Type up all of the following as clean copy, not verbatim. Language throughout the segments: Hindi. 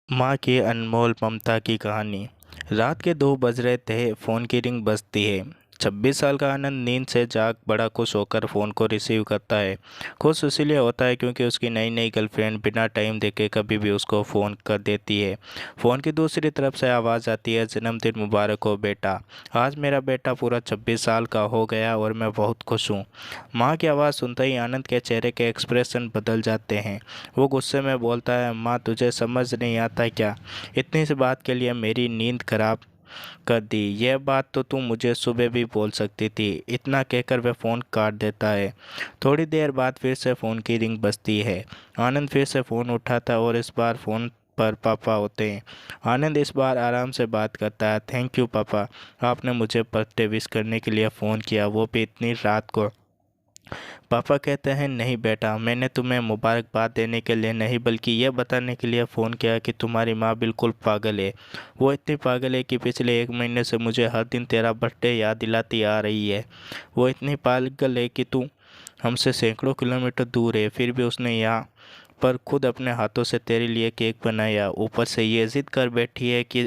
माँ की अनमोल ममता की कहानी। रात के 2 बज रहे थे, फ़ोन की रिंग बजती है। 26 साल का आनंद नींद से जाग बड़ा खुश होकर फ़ोन को रिसीव करता है। खुश इसलिए होता है क्योंकि उसकी नई नई गर्लफ्रेंड बिना टाइम देखे कभी भी उसको फ़ोन कर देती है। फ़ोन की दूसरी तरफ से आवाज़ आती है, जन्मदिन मुबारक हो बेटा। आज मेरा बेटा पूरा 26 साल का हो गया और मैं बहुत खुश हूँ। माँ की आवाज़ सुनते ही आनंद के चेहरे के एक्सप्रेशन बदल जाते हैं। वो गुस्से में बोलता है, माँ तुझे समझ नहीं आता क्या? इतनी सी बात के लिए मेरी नींद खराब कर दी। यह बात तो तुम मुझे सुबह भी बोल सकती थी। इतना कहकर वह फ़ोन काट देता है। थोड़ी देर बाद फिर से फ़ोन की रिंग बजती है। आनंद फिर से फ़ोन उठाता है और इस बार फ़ोन पर पापा होते हैं। आनंद इस बार आराम से बात करता है। थैंक यू पापा, आपने मुझे बर्थडे विश करने के लिए फ़ोन किया, वो भी इतनी रात को। पापा कहते हैं, नहीं बेटा, मैंने तुम्हें मुबारकबाद देने के लिए नहीं बल्कि यह बताने के लिए फ़ोन किया कि तुम्हारी माँ बिल्कुल पागल है। वो इतनी पागल है कि पिछले 1 महीने से मुझे हर दिन तेरा बर्थडे याद दिलाती आ रही है। वो इतनी पागल है कि तू हमसे सैकड़ों किलोमीटर दूर है, फिर भी उसने यहाँ पर खुद अपने हाथों से तेरे लिए केक बनाया। ऊपर से ये ज़िद कर बैठी है कि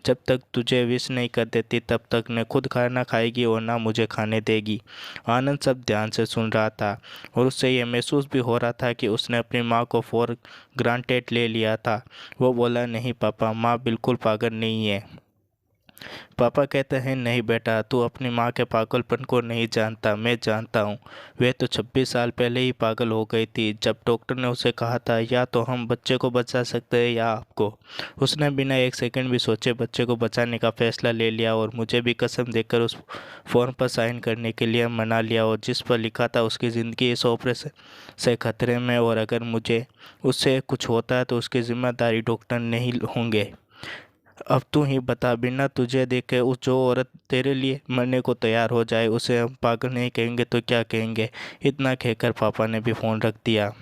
जब तक तुझे विश नहीं कर देती तब तक न खुद खाना खाएगी और ना मुझे खाने देगी। आनंद सब ध्यान से सुन रहा था और उससे ये महसूस भी हो रहा था कि उसने अपनी माँ को फॉर ग्रांटेड ले लिया था। वो बोला, नहीं पापा, माँ बिल्कुल पागल नहीं है। पापा कहते हैं, नहीं बेटा, तू अपनी माँ के पागलपन को नहीं जानता, मैं जानता हूँ। वह तो 26 साल पहले ही पागल हो गई थी जब डॉक्टर ने उसे कहा था या तो हम बच्चे को बचा सकते हैं या आपको। उसने बिना एक सेकंड भी सोचे बच्चे को बचाने का फैसला ले लिया और मुझे भी कसम देकर उस फॉर्म पर साइन करने के लिए मना लिया और जिस पर लिखा था उसकी ज़िंदगी इस ऑपरेशन से खतरे में और अगर मुझे उससे कुछ होता है तो उसकी जिम्मेदारी डॉक्टर नहीं होंगे। अब तू ही बता, बिना तुझे देखे उस जो औरत तेरे लिए मरने को तैयार हो जाए उसे हम पागल नहीं कहेंगे तो क्या कहेंगे? इतना कहकर पापा ने भी फ़ोन रख दिया।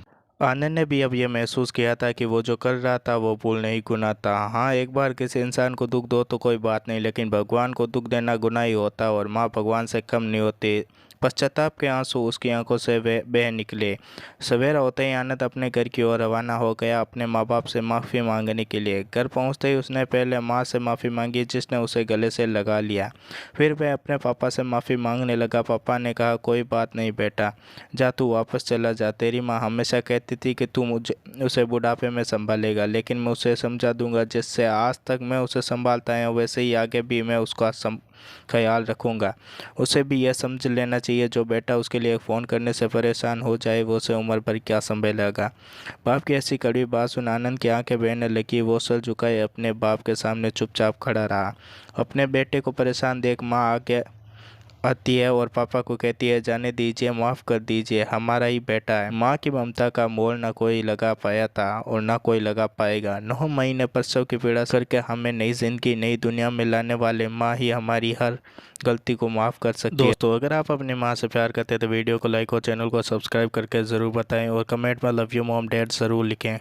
आनंद ने भी अब यह महसूस किया था कि वो जो कर रहा था वो भूल नहीं गुनाह था। हाँ, एक बार किसी इंसान को दुख दो तो कोई बात नहीं, लेकिन भगवान को दुख देना गुनाह ही होता और माँ भगवान से कम नहीं होती। पश्चाताप के आंसू उसकी आंखों से बह निकले। सवेरा होते ही आनंद अपने घर की ओर रवाना हो गया अपने माँ बाप से माफ़ी मांगने के लिए। घर पहुंचते ही उसने पहले माँ से माफ़ी मांगी जिसने उसे गले से लगा लिया। फिर वह अपने पापा से माफ़ी मांगने लगा। पापा ने कहा, कोई बात नहीं बेटा, जा तू वापस चला जा। तेरी माँ हमेशा कहती थी कि तू मुझे उसे बुढ़ापे में संभालेगा, लेकिन मैं उसे समझा दूंगा। जिससे आज तक मैं उसे संभालता आया हूँ वैसे ही आगे भी मैं उसका ख्याल रखूंगा। उसे भी यह समझ लेना चाहिए जो बेटा उसके लिए फ़ोन करने से परेशान हो जाए वो उसे उम्र भर क्या संभालेगा। बाप की ऐसी कड़वी बात सुन आनंद की आंखें बहने लगी। वो सर झुकाए अपने बाप के सामने चुपचाप खड़ा रहा। अपने बेटे को परेशान देख माँ आगे आती है और पापा को कहती है, जाने दीजिए, माफ़ कर दीजिए, हमारा ही बेटा है। माँ की ममता का मोल ना कोई लगा पाया था और ना कोई लगा पाएगा। 9 महीने प्रसव की पीड़ा करके हमें नई जिंदगी नई दुनिया में लाने वाले माँ ही हमारी हर गलती को माफ़ कर सकती है। दोस्तों, अगर आप अपनी माँ से प्यार करते हैं तो वीडियो को लाइक और चैनल को सब्सक्राइब करके ज़रूर बताएं और कमेंट में लव यू मॉम डैड ज़रूर लिखें।